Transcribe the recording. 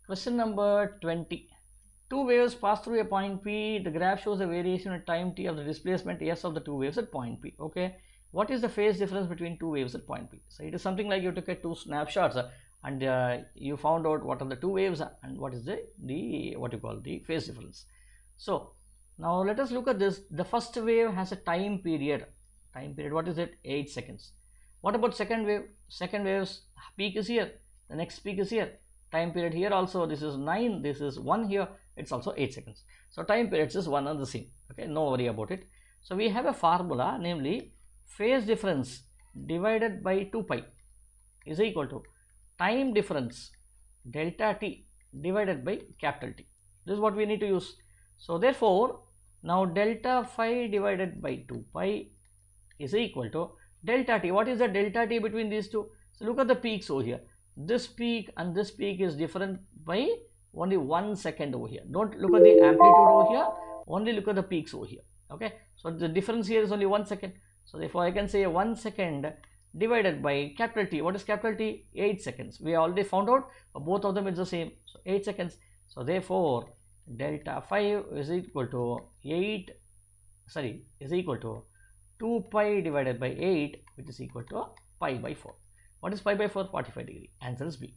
Question number 20. Two waves pass through a point P. The graph shows a variation at time t of the displacement s of the two waves at point P. Okay. What is the phase difference between two waves at point P? So it is something like you took two snapshots and you found out what are the two waves and what is the what you call the phase difference. So now let us look at this. The first wave has a time period. Time period, what is it? 8 seconds. What about second wave? Second wave's peak is here. The next peak is here. Time period here also, this is 9, this is 1 here, it's also 8 seconds. So time periods is one and the same. Okay, no worry about it. So we have a formula, namely phase difference divided by 2 pi is equal to time difference delta t divided by capital T. This is what we need to use. So therefore, now delta phi divided by 2 pi is equal to delta t. What is the delta t between these two? So look at the peaks over here. This peak and this peak is different by only 1 second over here. Don't look at the amplitude over here, only look at the peaks over here. Okay, so the difference here is only 1 second. So therefore I can say 1 second divided by capital T. What is capital T? 8 seconds. We already found out both of them is the same. So 8 seconds. So therefore delta phi is equal to 2 pi divided by 8, which is equal to pi by 4. What is pi by 4? 45 degree. Answer is B.